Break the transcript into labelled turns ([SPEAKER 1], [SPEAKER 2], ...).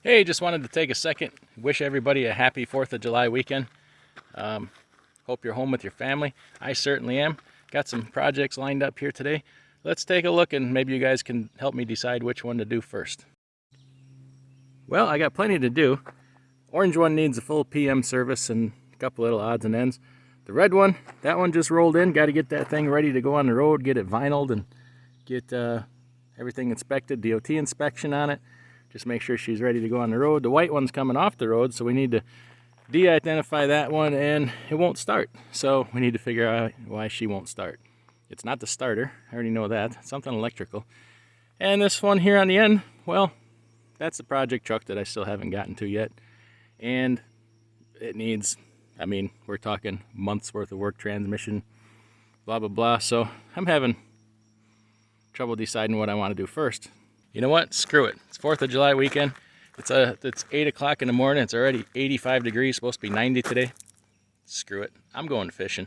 [SPEAKER 1] Hey, just wanted to take a second, wish everybody a happy 4th of July weekend. Hope you're home with your family. I certainly am. Got some projects lined up here today. Let's take a look and maybe you guys can help me decide which one to do first. Well, I got plenty to do. Orange one needs a full PM service and a couple little odds and ends. The red one, that one just rolled in. Got to get that thing ready to go on the road, get it vinyled and get everything inspected, DOT inspection on it. Just make sure she's ready to go on the road. The white one's coming off the road, so we need to de-identify that one, and it won't start. So we need to figure out why she won't start. It's not the starter, I already know that. It's something electrical. And this one here on the end, well, that's the project truck that I still haven't gotten to yet. And it needs, I mean, we're talking months worth of work, transmission, blah, blah, blah. So I'm having trouble deciding what I want to do first. You know what? Screw it. It's 4th of July weekend. It's 8 o'clock in the morning. It's already 85 degrees. Supposed to be 90 today. Screw it. I'm going fishing.